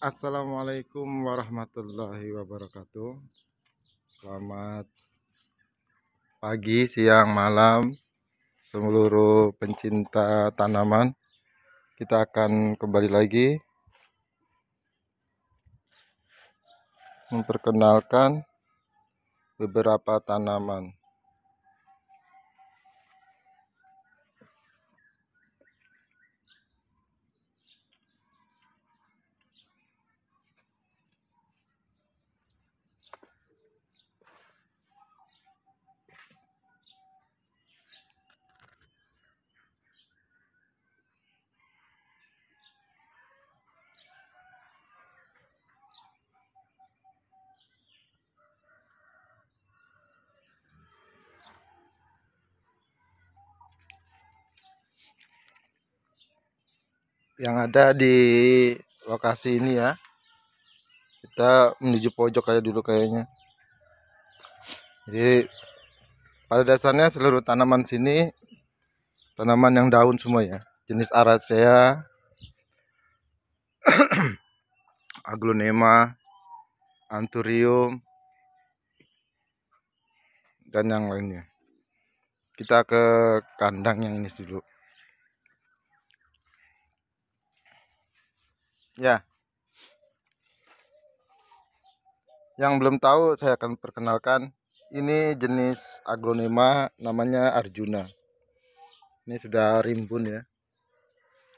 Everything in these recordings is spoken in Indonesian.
Assalamualaikum warahmatullahi wabarakatuh. Selamat pagi, siang, malam, seluruh pencinta tanaman. Kita akan kembali lagi memperkenalkan beberapa tanaman. Yang ada di lokasi ini ya, kita menuju pojok kayak dulu kayaknya. Jadi pada dasarnya seluruh tanaman sini tanaman yang daun semua ya, jenis Araceae, Aglonema, Anthurium, dan yang lainnya. Kita ke kandang yang ini dulu. Ya, yang belum tahu saya akan perkenalkan. Ini jenis Aglonema, namanya Arjuna. Ini sudah rimbun ya.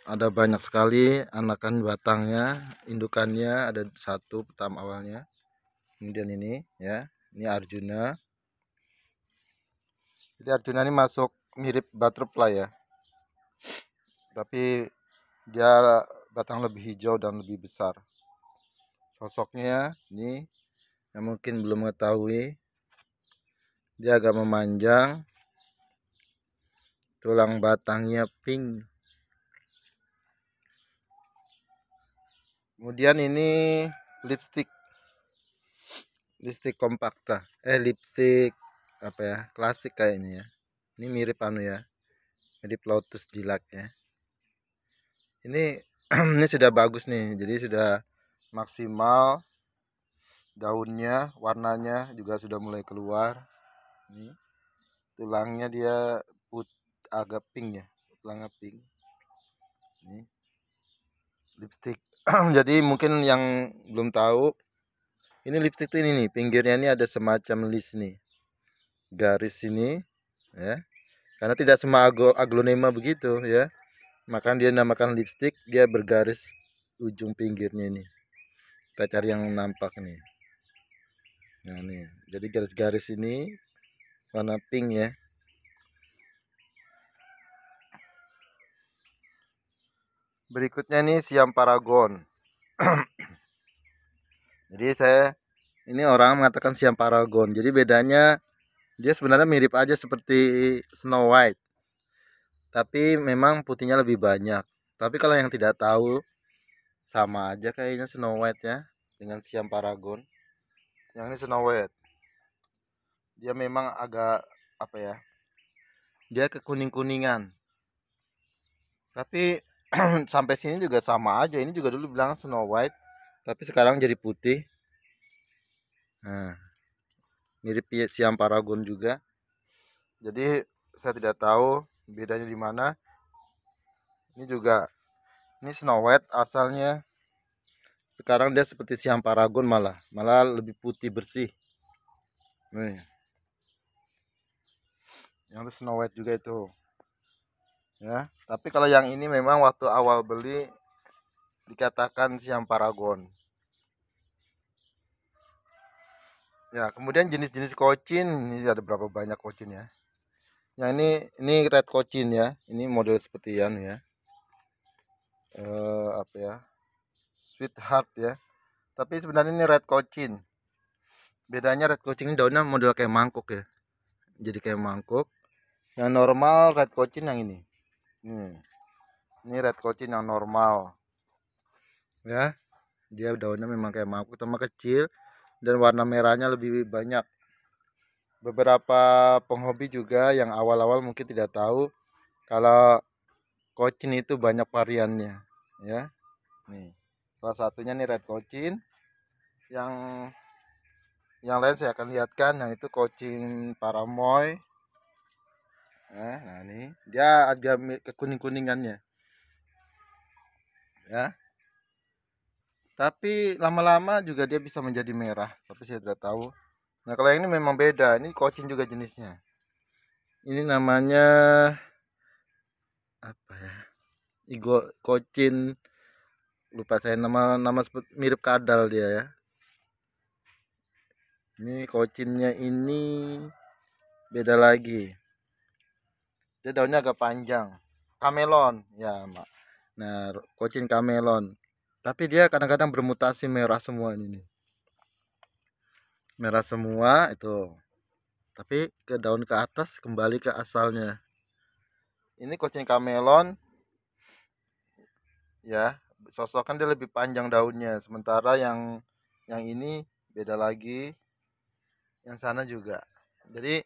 Ada banyak sekali anakan batangnya, indukannya ada satu pertama awalnya. Kemudian ini ya, ini Arjuna. Jadi Arjuna ini masuk mirip butterfly ya. Tapi dia batang lebih hijau dan lebih besar. Sosoknya ini yang mungkin belum mengetahui, dia agak memanjang, tulang batangnya pink. Kemudian ini lipstick compacta, lipstick apa ya, klasik kayaknya ya. Ini mirip anu ya, mirip lotus lilac ya. Ini ini sudah bagus nih, jadi sudah maksimal. Daunnya, warnanya juga sudah mulai keluar. Ini tulangnya dia agak pink ya, tulangnya pink. Ini lipstick. Jadi mungkin yang belum tahu, ini lipstick ini nih, pinggirnya ini ada semacam list nih, garis ini ya. Karena tidak semua aglonema begitu ya, maka dia namakan lipstick, dia bergaris ujung pinggirnya ini. Kita cari yang nampak nih. Nah nih, jadi garis-garis ini warna pink ya. Berikutnya nih Siam Paragon. Jadi ini orang mengatakan Siam Paragon. Jadi bedanya dia sebenarnya mirip aja seperti Snow White, tapi memang putihnya lebih banyak. Tapi kalau yang tidak tahu, sama aja kayaknya Snow White ya dengan Siam Paragon. Yang ini Snow White. Dia memang agak apa ya? Dia kekuning-kuningan. Tapi sampai sini juga sama aja. Ini juga dulu bilang Snow White, tapi sekarang jadi putih. Nah, mirip Siam Paragon juga. Jadi saya tidak tahu bedanya di mana. Ini juga ini Snow White asalnya. Sekarang dia seperti Siam Paragon, malah lebih putih bersih. Nih. Yang itu Snow White juga itu. Ya, tapi kalau yang ini memang waktu awal beli dikatakan Siam Paragon. Ya, kemudian jenis-jenis kocin, ini ada berapa banyak kocin ya. Yang ini red kocin ya. Ini model seperti yang ya. Apa ya? Sweetheart ya. Tapi sebenarnya ini red kocin. Bedanya red kocin ini daunnya model kayak mangkuk ya. Jadi kayak mangkuk. Yang normal red kocin yang ini. Ini red kocin yang normal. Ya. Dia daunnya memang kayak mangkuk sama kecil dan warna merahnya lebih banyak. Beberapa penghobi juga yang awal-awal mungkin tidak tahu kalau kocin itu banyak variannya, ya. Nih, Salah satunya nih red cochin. Yang lain saya akan lihatkan. Yang itu cochin paramoy. Nah ini dia agak kekuning-kuningannya ya. Tapi lama-lama juga dia bisa menjadi merah. Tapi saya tidak tahu. Nah kalau yang ini memang beda. Ini cochin juga jenisnya. Ini namanya apa ya? Cochin, lupa saya nama mirip kadal dia ya. Ini cochinnya ini beda lagi. Dia daunnya agak panjang. Kamelon ya, Mak. Nah, cochin kamelon. Tapi dia kadang-kadang bermutasi merah semua ini nih. Merah semua itu. Tapi ke daun ke atas kembali ke asalnya. Ini cochin kamelon ya. Sosokan dia lebih panjang daunnya. Sementara yang ini beda lagi. Yang sana juga. Jadi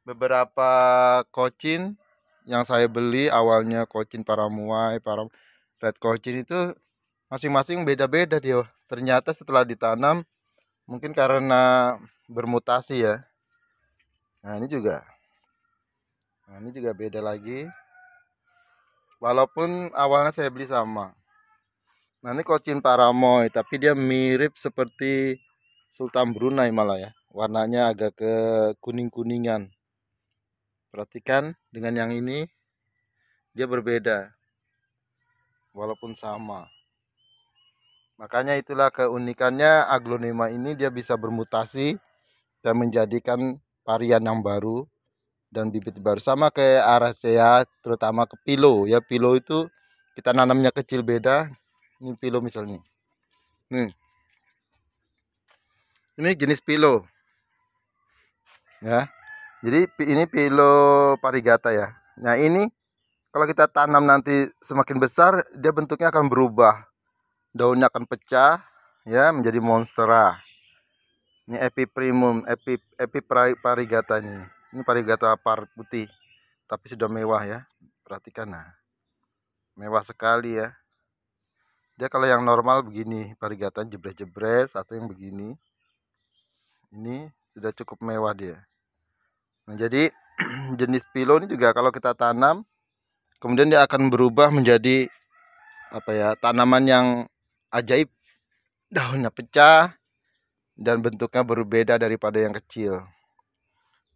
beberapa cochin yang saya beli awalnya cochin paramuai, red cochin itu masing-masing beda-beda dia. Ternyata setelah ditanam mungkin karena bermutasi ya. Nah ini juga. Nah ini juga beda lagi. Walaupun awalnya saya beli sama. Nah ini cochin paramoy, tapi dia mirip seperti Sultan Brunei malah ya. Warnanya agak ke kuning-kuningan. Perhatikan dengan yang ini dia berbeda. Walaupun sama. Makanya itulah keunikannya aglonema ini, dia bisa bermutasi dan menjadikan varian yang baru dan bibit baru. Sama kayak Aracea, terutama ke Pilo ya. Pilo itu kita nanamnya kecil beda. Ini Pilo misalnya. Ini jenis Pilo ya. Jadi ini Pilo variegata ya. Nah ini kalau kita tanam nanti semakin besar, dia bentuknya akan berubah. Daunnya akan pecah ya menjadi monstera. Ini epi primum, epi variegata ini. Ini variegata parut putih, tapi sudah mewah ya. Perhatikan nah. Mewah sekali ya. Dia kalau yang normal begini, variegata jebres-jebres, atau yang begini. Ini sudah cukup mewah dia. Nah, jadi jenis Pilo ini juga kalau kita tanam, kemudian dia akan berubah menjadi apa ya, tanaman yang ajaib. Daunnya pecah dan bentuknya berbeda daripada yang kecil.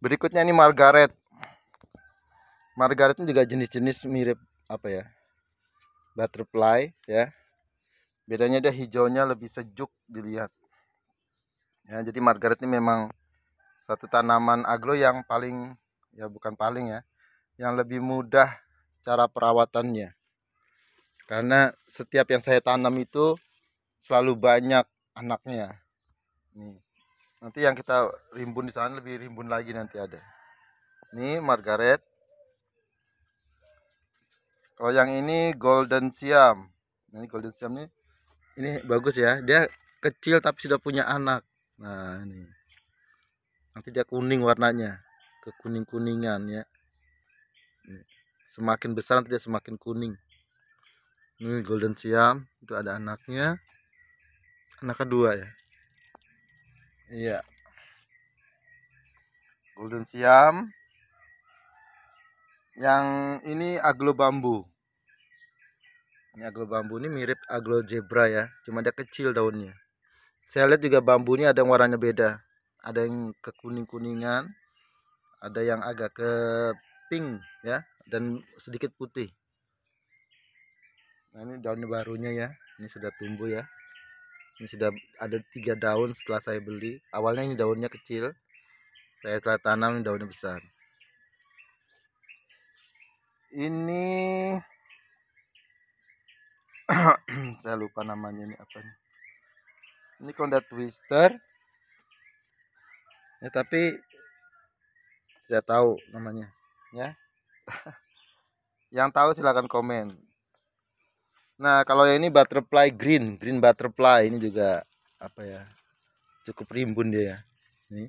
Berikutnya ini Margaret. Margaret ini juga jenis-jenis mirip apa ya, butterfly ya. Bedanya dia hijaunya lebih sejuk dilihat. Ya, jadi Margaret ini memang satu tanaman aglo yang paling, ya bukan paling ya, yang lebih mudah cara perawatannya. Karena setiap yang saya tanam itu selalu banyak anaknya. Nih. Nanti yang kita rimbun di sana lebih rimbun lagi nanti ada. Ini Margaret. Kalau yang ini Golden Siam. Ini Golden Siam ini bagus ya. Dia kecil tapi sudah punya anak. Nah, ini. Nanti dia kuning warnanya. Kekuning-kuningan ya. Semakin besar nanti dia semakin kuning. Ini Golden Siam, itu ada anaknya. Anak kedua ya. Iya. Golden Siam. Yang ini aglo bambu. Ini aglo bambu ini mirip aglo zebra ya, cuma dia kecil daunnya. Saya lihat juga bambu ini ada yang warnanya beda. Ada yang kekuning-kuningan, ada yang agak ke pink ya, dan sedikit putih. Nah ini daun barunya ya, ini sudah tumbuh ya. Ini sudah ada 3 daun setelah saya beli. Awalnya ini daunnya kecil, saya telah tanam daunnya besar. Ini saya lupa namanya, ini apa nih? Ini Conda Twister ya, tapi tidak tahu namanya ya. Yang tahu silahkan komen. Nah kalau yang ini butterfly green butterfly, ini juga apa ya, cukup rimbun dia ya. Ini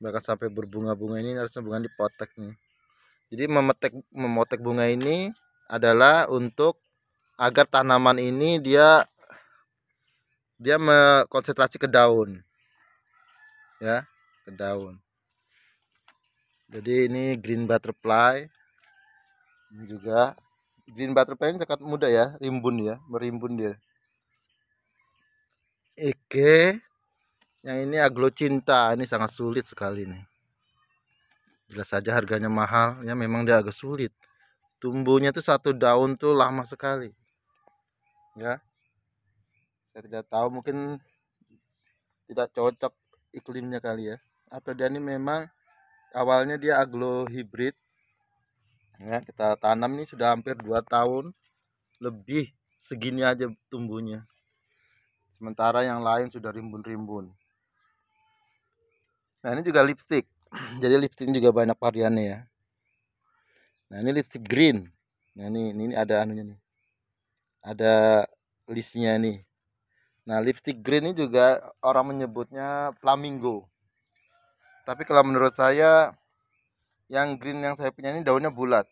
bahkan sampai berbunga-bunga. Ini harusnya bunga dipotek nih. Jadi memotek bunga ini adalah untuk agar tanaman ini dia dia konsentrasi ke daun ya, ke daun. Jadi ini green butterfly. Ini juga green butterfly ini sangat mudah ya, rimbun ya, merimbun dia. Oke, yang ini aglocinta, ini sangat sulit sekali nih. Jelas saja harganya mahal, ya memang dia agak sulit. Tumbuhnya tuh satu daun tuh lama sekali. Ya, saya tidak tahu, mungkin tidak cocok iklimnya kali ya. Atau dia ini memang awalnya dia aglo hybrid. Ya, kita tanam nih sudah hampir 2 tahun lebih, segini aja tumbuhnya. Sementara yang lain sudah rimbun-rimbun. Nah, ini juga lipstick. Jadi lipstick juga banyak variannya ya. Nah, ini lipstick green. Nah, ini ada anunya nih. Ada listnya nih. Nah, lipstick green ini juga orang menyebutnya flamingo. Tapi kalau menurut saya yang green yang saya punya ini daunnya bulat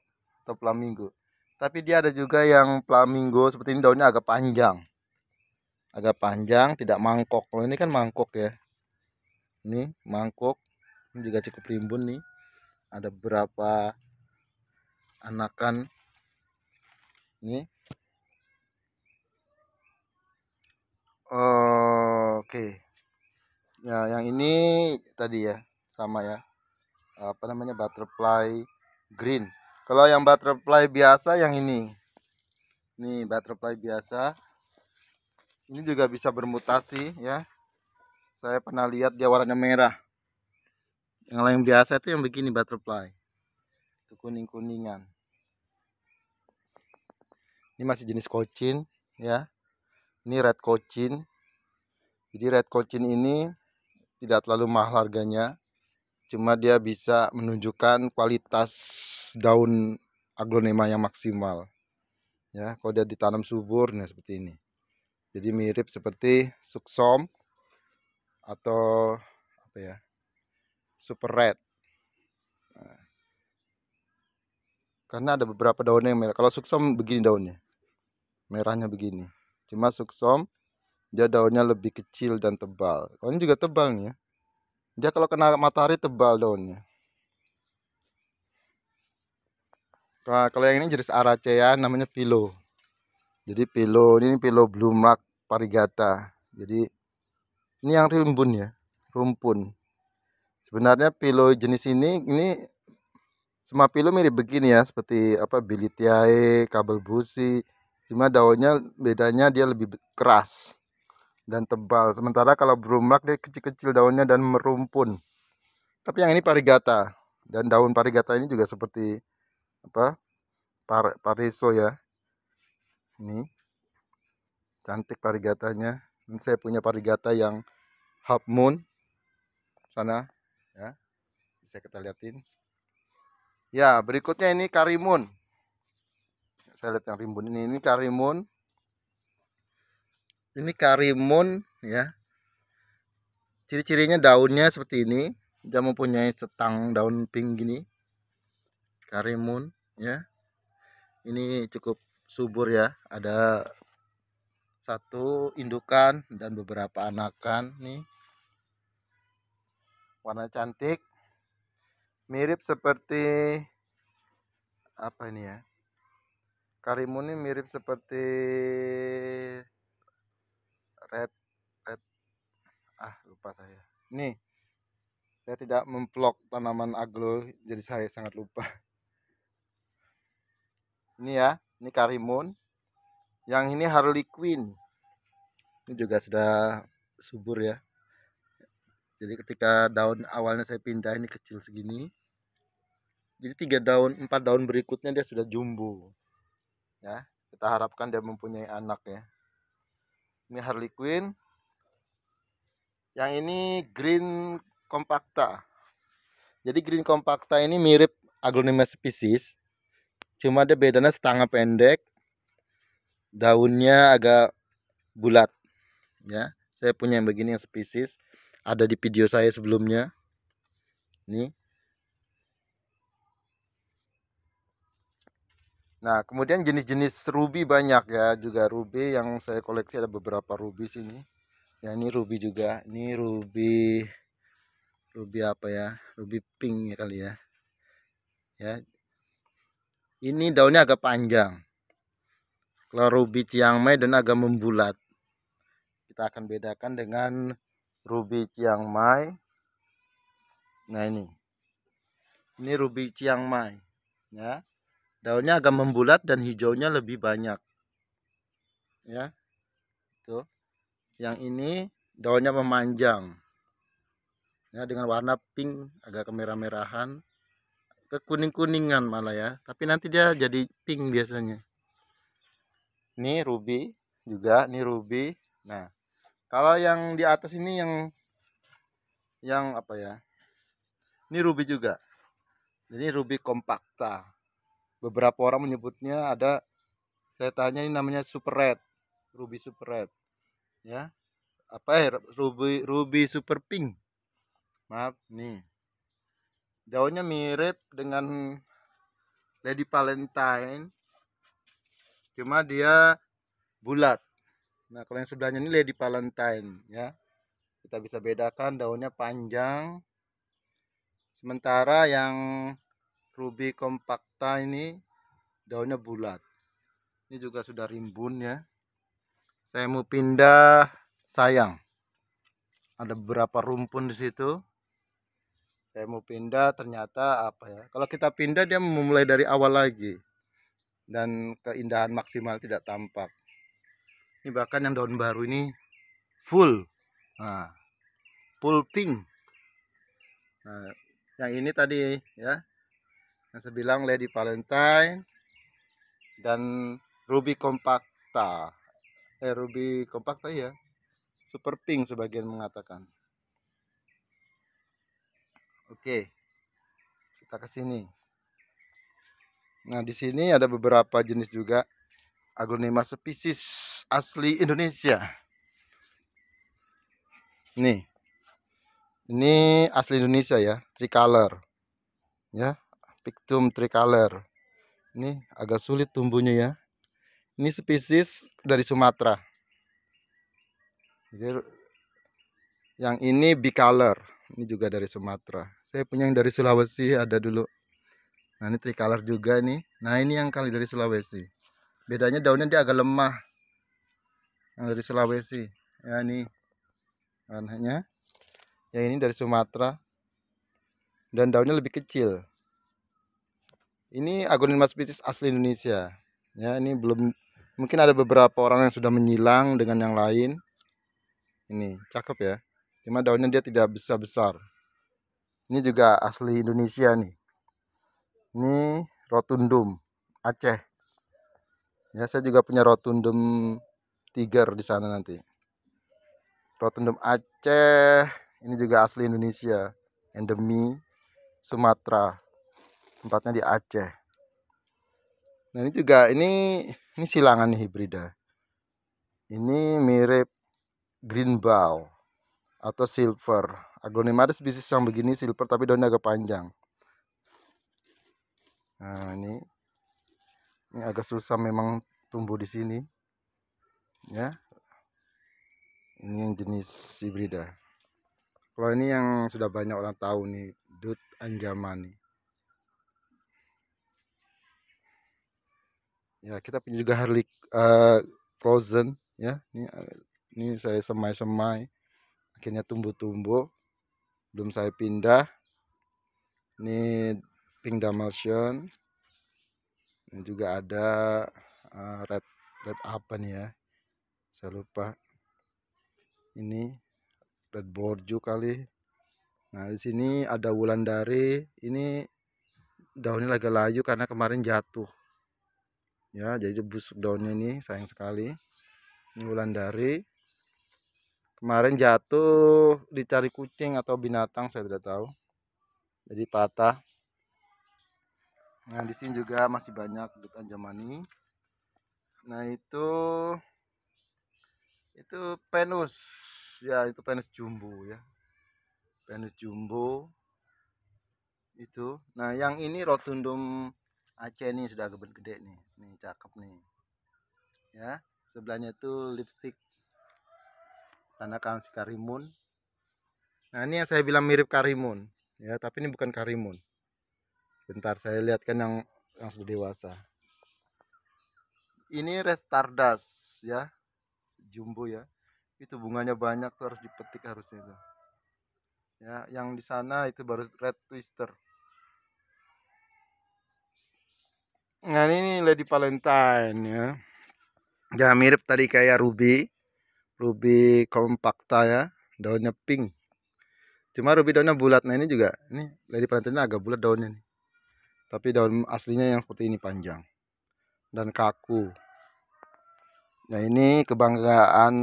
atau flamingo. Tapi dia ada juga yang flamingo seperti ini, daunnya agak panjang. Agak panjang, tidak mangkok. Kalau ini kan mangkok ya. Ini mangkok. Ini juga cukup rimbun nih. Ada beberapa anakan. Ini. Oke. Ya, yang ini tadi ya, sama ya. Apa namanya, butterfly green. Kalau yang butterfly biasa yang ini. Nih, butterfly biasa. Ini juga bisa bermutasi ya. Saya pernah lihat dia warnanya merah. Yang lain biasa itu yang begini butterfly. Itu kuning-kuningan. Ini masih jenis cochin ya. Ini red cochin. Jadi red cochin ini tidak terlalu mahal harganya. Cuma dia bisa menunjukkan kualitas daun aglonema yang maksimal. Ya, kalau dia ditanam subur, nah seperti ini. Jadi mirip seperti suksom atau apa ya, super red. Nah, karena ada beberapa daunnya yang merah. Kalau suksom begini daunnya, merahnya begini. Cuma suksom dia daunnya lebih kecil dan tebal. Kalau ini juga tebal nih ya. Dia kalau kena matahari tebal daunnya. Nah, kalau yang ini jenis aracea namanya pilo. Jadi pilo ini pilo blue mark parigata. Jadi ini yang rimbun ya, rumpun. Sebenarnya pilo jenis ini semua pilo mirip begini ya, seperti apa Bilithiae, kabel busi. Cuma daunnya bedanya dia lebih keras dan tebal. Sementara kalau brumrak dia kecil-kecil daunnya dan merumpun. Tapi yang ini parigata, dan daun parigata ini juga seperti apa? Pariso ya. Ini cantik parigatanya. Ini saya punya parigata yang half moon sana ya. Bisa kita lihatin. Ya, berikutnya ini karimun. Saya lihat yang rimbun ini karimun. Ini karimun ya. Ciri-cirinya daunnya seperti ini. Dia mempunyai setang daun pink gini. Karimun ya. Ini cukup subur ya. Ada satu indukan dan beberapa anakan nih. Warna cantik. Mirip seperti apa ini ya? Karimun ini mirip seperti red lupa saya. Nih, saya tidak memvlog tanaman aglo, jadi saya sangat lupa. Ini ya, ini karimun. Yang ini harlequin. Ini juga sudah subur ya. Jadi ketika daun awalnya saya pindah ini kecil segini. Jadi 4 daun berikutnya dia sudah jumbo. Ya, kita harapkan dia mempunyai anak ya. Ini harlequin. Yang ini green compacta. Jadi green compacta ini mirip aglonema species. Cuma dia bedanya setengah pendek. Daunnya agak bulat ya. Saya punya yang begini yang spesies, ada di video saya sebelumnya. Nih. Nah, kemudian jenis-jenis ruby banyak ya, juga ruby yang saya koleksi ada beberapa ruby sini. Ya, ini ruby juga. Ini ruby apa ya? Ruby pink ya kali ya. Ya, ini daunnya agak panjang. Kalau ruby Chiang Mai dan agak membulat. Kita akan bedakan dengan ruby Chiang Mai. Nah, ini ruby Chiang Mai. Ya, daunnya agak membulat dan hijaunya lebih banyak. Ya, tuh. Yang ini daunnya memanjang. Ya, dengan warna pink agak kemerah-merahan, ke kuning-kuningan malah ya. Tapi nanti dia jadi pink biasanya. Ini ruby juga, ini ruby. Nah, kalau yang di atas ini yang apa ya? Ini ruby juga. Jadi ruby compacta. Beberapa orang menyebutnya ada, saya tanya, ini namanya super red. Ruby super red. Ya. Apa ya? Ruby super pink. Maaf, nih. Daunnya mirip dengan Lady Valentine, cuma dia bulat. Nah, kalau yang sebelahnya ini Lady Valentine ya. Kita bisa bedakan daunnya panjang. Sementara yang Ruby compacta ini daunnya bulat. Ini juga sudah rimbun ya. Saya mau pindah, sayang. Ada beberapa rumpun di situ. Saya mau pindah, ternyata apa ya? Kalau kita pindah dia memulai dari awal lagi. Dan keindahan maksimal tidak tampak. Ini bahkan yang daun baru ini full. Nah, full pink. Nah, yang ini tadi ya, yang saya bilang Lady Valentine dan Ruby compacta. Ruby compacta ya, super pink sebagian mengatakan. Oke, kita ke sini. Nah, di sini ada beberapa jenis juga Aglonema spesies asli Indonesia. Ini asli Indonesia ya, tricolor. Ya, Pictum tricolor. Ini agak sulit tumbuhnya ya. Ini spesies dari Sumatera. Jadi, yang ini bicolor. Ini juga dari Sumatera. Saya punya yang dari Sulawesi ada dulu. Nah, ini tricolor juga nih. Nah, ini yang kali dari Sulawesi. Bedanya daunnya dia agak lemah. Yang dari Sulawesi. Ya, ini warnanya. Yang ini dari Sumatera. Dan daunnya lebih kecil. Ini Aglonema spesies asli Indonesia. Ya, ini belum, mungkin ada beberapa orang yang sudah menyilang dengan yang lain. Ini cakep ya. Cuma daunnya dia tidak besar-besar. Ini juga asli Indonesia nih. Ini rotundum Aceh. Ya, saya juga punya rotundum tiger di sana nanti. Rotundum Aceh, ini juga asli Indonesia. Endemi Sumatera. Tempatnya di Aceh. Nah, ini juga ini silangan nih, hibrida. Ini mirip green bow atau silver. Aglonema ada spesies yang begini silver tapi daunnya agak panjang. Nah, ini agak susah memang tumbuh di sini. Ya. Ini yang jenis hibrida. Kalau ini yang sudah banyak orang tahu nih, Dut Anjamani. Ya, kita punya juga Harley Frozen ya. Ini saya semai-semai. Akhirnya tumbuh-tumbuh. Belum saya pindah. Ini Pink Dalmatian. Ini juga ada red apa nih ya? Saya lupa. Ini red borju kali. Nah, di sini ada Wulandari. Ini daunnya lagi layu karena kemarin jatuh. Ya, jadi busuk daunnya ini, sayang sekali. Ini Wulandari. Kemarin jatuh dicari kucing atau binatang, saya tidak tahu. Jadi patah. Nah, di sini juga masih banyak Dut Anjamani. Nah, itu Venus. Ya, itu Venus jumbo ya. Venus jumbo itu. Nah, yang ini Rotundum Aceh nih sudah gede nih. Nih cakep nih. Ya, sebelahnya itu lipstick. karena kasih karimun. Nah, ini yang saya bilang mirip karimun ya, tapi ini bukan karimun. Bentar saya lihatkan yang sudah dewasa. Ini red stardust ya, jumbo ya. Itu bunganya banyak tuh, harus dipetik harusnya itu. Ya, yang di sana itu baru red twister. Nah, ini lady valentine ya. Ya mirip tadi kayak ruby, ruby compacta ya, daunnya pink. Cuma ruby daunnya bulat. Nah, ini juga, ini lady valentine agak bulat daunnya nih. Tapi daun aslinya yang seperti ini, panjang dan kaku. Nah, ini kebanggaan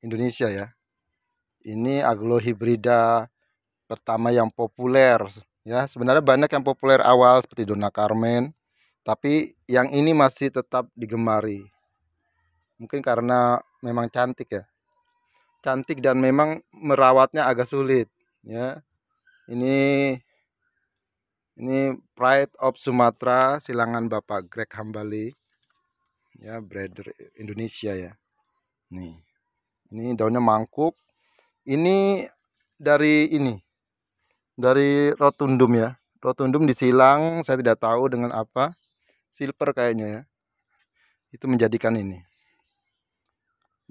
Indonesia ya. Ini aglo hibrida pertama yang populer ya. Sebenarnya banyak yang populer awal seperti Donna Carmen, tapi yang ini masih tetap digemari. Mungkin karena memang cantik ya. Cantik dan memang merawatnya agak sulit ya. Ini Pride of Sumatera, silangan Bapak Greg Hambali ya, breeder Indonesia ya. Nih. Ini daunnya mangkuk. Ini dari rotundum ya. Rotundum disilang, saya tidak tahu dengan apa. Silver kayaknya ya. Itu menjadikan ini.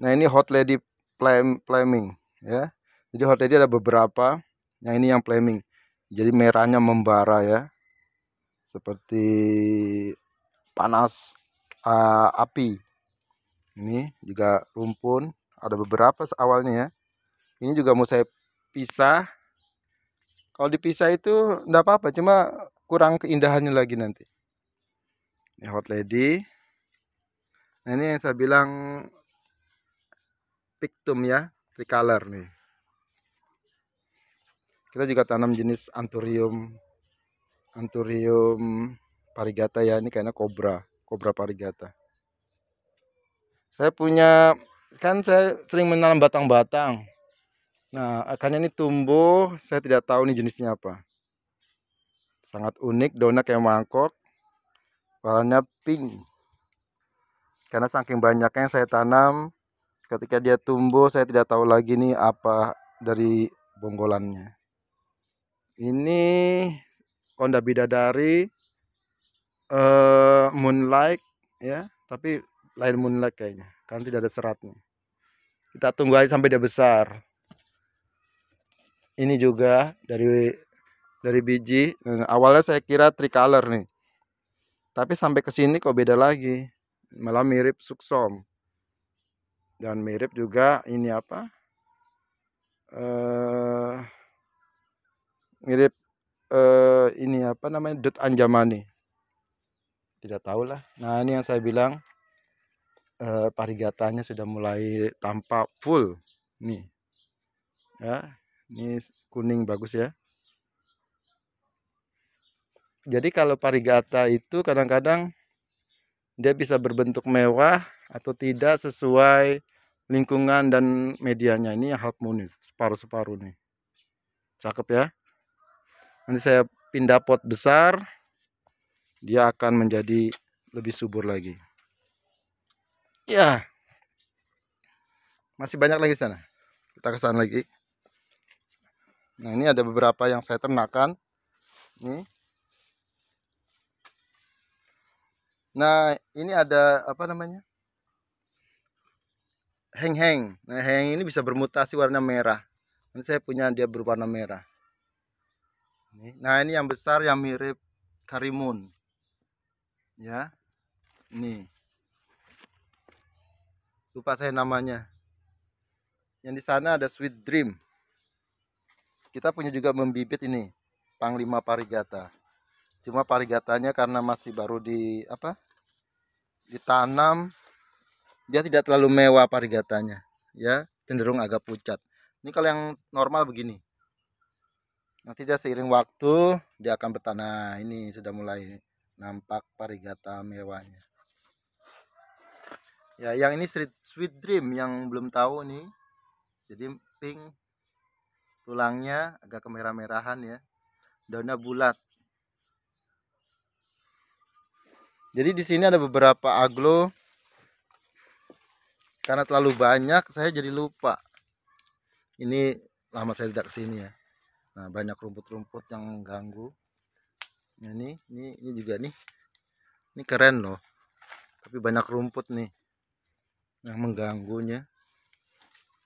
Nah, ini hot lady flaming ya. Jadi hot lady ada beberapa. Yang ini yang flaming. Jadi merahnya membara ya. Seperti panas api. Ini juga rumpun. Ada beberapa awalnya ya. Ini juga mau saya pisah. Kalau dipisah itu enggak apa-apa, cuma kurang keindahannya lagi nanti. Ini hot lady. Nah, ini yang saya bilang pictum ya, tricolor nih. Kita juga tanam jenis anthurium parigata ya. Ini kayaknya kobra parigata. Saya punya, kan saya sering menanam batang-batang. Nah, akarnya ini tumbuh, saya tidak tahu ini jenisnya apa. Sangat unik, daunnya kayak mangkok, warnanya pink. Karena saking banyaknya yang saya tanam, ketika dia tumbuh saya tidak tahu lagi nih apa dari bonggolannya. Ini konda bidadari, moonlight ya, tapi lain moonlight kayaknya, kan tidak ada seratnya. Kita tunggu aja sampai dia besar. Ini juga dari biji. Awalnya saya kira tricolor nih, tapi sampai ke sini kok beda lagi, malah mirip suksom. Dan mirip juga ini apa? Mirip ini apa namanya? Dut anjamani. Tidak tahu lah. Nah, ini yang saya bilang parigatanya sudah mulai tampak full. Nih. Ya, ini kuning bagus ya. Jadi kalau parigata itu kadang-kadang dia bisa berbentuk mewah atau tidak sesuai lingkungan dan medianya. Ini half moon, separuh-separuh nih. Cakep ya. Nanti saya pindah pot besar, dia akan menjadi lebih subur lagi. Ya. Masih banyak lagi sana. Kita ke sana lagi. Nah, ini ada beberapa yang saya ternakan. Nih. Nah, ini ada apa namanya? Heng-heng. Nah, heng ini bisa bermutasi warna merah. Ini saya punya dia berwarna merah. Nah, ini yang besar yang mirip karimun. Ya. Nih. Lupa saya namanya. Yang di sana ada sweet dream. Kita punya juga membibit ini, Panglima parigata. Cuma parigatanya karena masih baru ditanam, dia tidak terlalu mewah parigatanya, ya, cenderung agak pucat. Ini kalau yang normal begini. Nanti dia seiring waktu dia akan bertanah. Ini sudah mulai nampak parigata mewahnya. Ya, yang ini sweet dream yang belum tahu nih. Jadi pink, tulangnya agak kemerah-merahan ya. Daunnya bulat. Jadi di sini ada beberapa aglo. Karena terlalu banyak saya jadi lupa. Ini lama saya tidak kesini ya. Nah, banyak rumput-rumput yang mengganggu. Nah, ini juga nih. Ini keren loh. Tapi banyak rumput nih yang mengganggunya.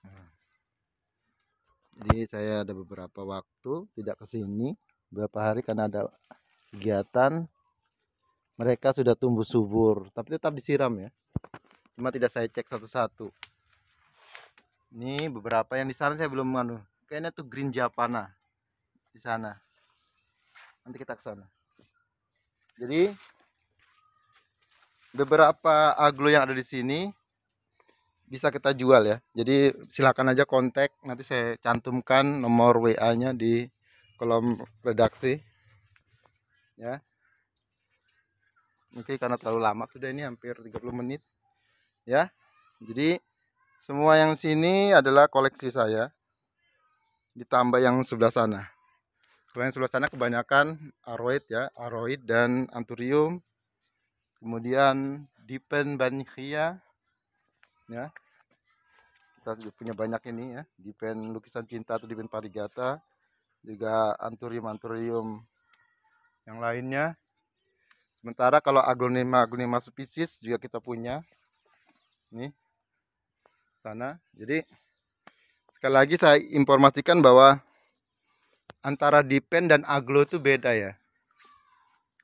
Nah, jadi saya ada beberapa waktu tidak kesini, beberapa hari karena ada kegiatan. Mereka sudah tumbuh subur, tapi tetap disiram ya. Cuma tidak saya cek satu-satu. Ini beberapa yang di sana saya belum anu. Kayaknya tuh green japana di sana. Nanti kita ke sana. Jadi beberapa aglo yang ada di sini bisa kita jual ya. Jadi silakan aja kontak. Nanti saya cantumkan nomor WA-nya di kolom redaksi. Ya. Mungkin karena terlalu lama sudah, ini hampir 30 menit. Ya. Jadi semua yang sini adalah koleksi saya. Ditambah yang sebelah sana. Kalau yang sebelah sana kebanyakan aroid ya, aroid dan anthurium. Kemudian dipen banchia ya. Kita juga punya banyak ini ya, dipen lukisan cinta atau dipen parigata, juga anthurium yang lainnya. Sementara kalau aglonema spesies juga kita punya. Nih sana. Jadi sekali lagi saya informasikan bahwa antara dipen dan aglo itu beda ya.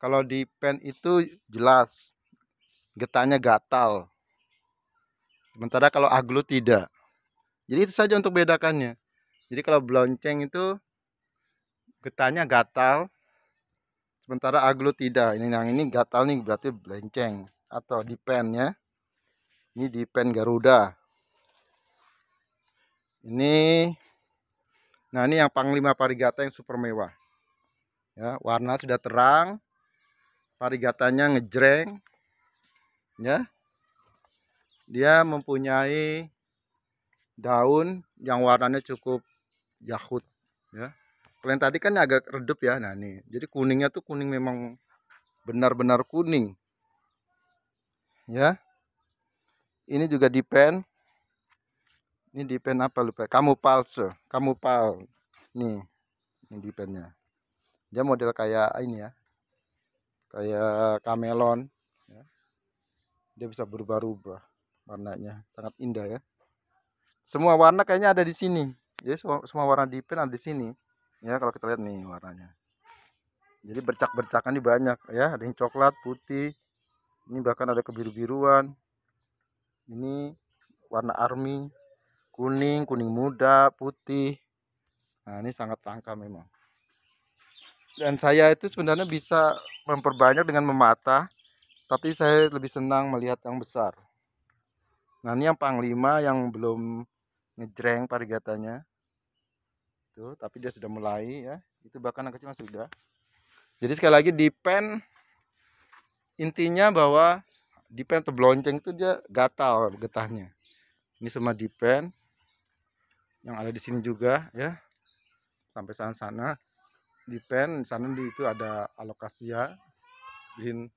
Kalau dipen itu jelas getahnya gatal. Sementara kalau aglo tidak. Jadi itu saja untuk bedakannya. Jadi kalau blonceng itu getahnya gatal, sementara aglo tidak. Ini yang ini gatal nih berarti blenceng atau dipen ya. Ini dipen Garuda. Nah ini yang Panglima Parigata yang super mewah. Ya, warna sudah terang, parigatanya ngejreng, ya. Dia mempunyai daun yang warnanya cukup yahut, ya. Kalau yang tadi kan agak redup ya. Nah nih, jadi kuningnya tuh kuning memang benar-benar kuning, ya. Ini juga dipen. Ini dipen apa lupa? Kamupal. Nih, ini dipennya. Dia model kayak ini ya, kayak kamelon. Ya. Dia bisa berubah-ubah warnanya, sangat indah ya. Semua warna kayaknya ada di sini. Jadi semua warna dipen ada di sini. Ya kalau kita lihat nih warnanya. Jadi bercak-bercakan ini banyak ya. Ada yang coklat, putih. Ini bahkan ada kebiru-biruan. Ini warna army, kuning, kuning muda, putih. Nah ini sangat langka memang. Dan saya itu sebenarnya bisa memperbanyak dengan memata, tapi saya lebih senang melihat yang besar. Nah ini yang Panglima yang belum ngejreng parigatanya. Tuh, tapi dia sudah mulai ya. Itu bahkan yang kecil sudah. Jadi sekali lagi dipen intinya bahwa dipen atau blonceng itu dia gatal getahnya. Ini semua dipen yang ada di sini juga ya. Sampai sana-sana dipen, di sana itu ada alokasia, green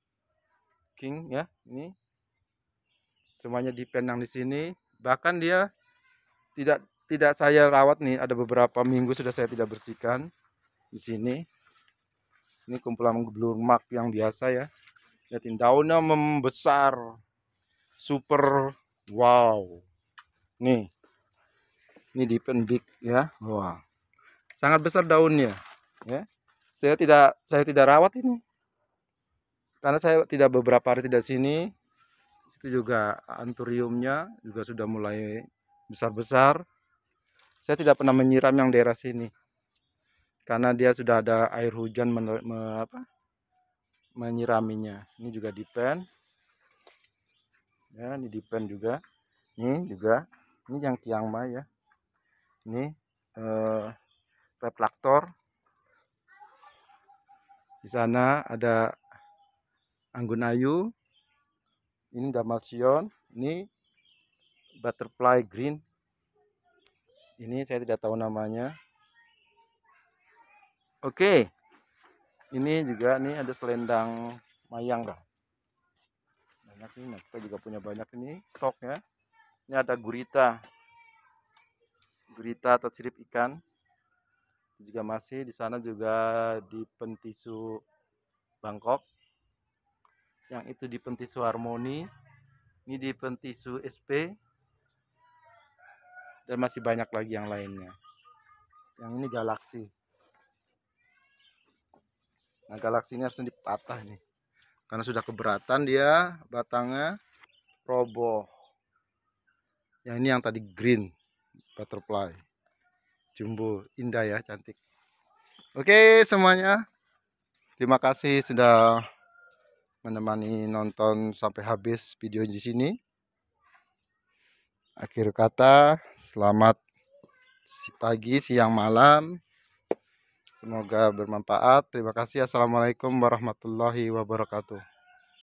king ya. Ini semuanya dipen yang di sini. Bahkan dia tidak saya rawat nih, ada beberapa minggu sudah saya tidak bersihkan di sini. Ini kumpulan blue mark yang biasa ya. Lihatin daunnya membesar, super wow. Nih, ini dipen big ya. Wah, sangat besar daunnya ya. Saya tidak rawat ini karena saya tidak beberapa hari tidak sini. Itu juga anthuriumnya juga sudah mulai besar-besar. Saya tidak pernah menyiram yang daerah sini karena dia sudah ada air hujan menyiraminya. Ini juga dipen ya, ini dipen juga. Ini juga, ini yang Kiangma ya. Ini reflektor. Di sana ada anggun ayu. Ini Dalmatian. Ini butterfly green. Ini saya tidak tahu namanya. Oke. Ini juga nih ada selendang mayang lah. Banyak ini, kita juga punya banyak ini stoknya. Ini ada gurita. gurita atau sirip ikan. Juga masih di sana juga di Pentisu Bangkok. Yang itu di Pentisu Harmoni. Ini di Pentisu SP. Dan masih banyak lagi yang lainnya. Yang ini galaksi. Nah, galaksi ini harus dipatah nih. Karena sudah keberatan dia, batangnya roboh. Yang ini yang tadi green butterfly. Jumbo, indah ya, cantik. Oke semuanya. Terima kasih sudah menemani nonton sampai habis video di sini. Akhir kata, selamat pagi, siang, malam. Semoga bermanfaat. Terima kasih. Assalamualaikum warahmatullahi wabarakatuh.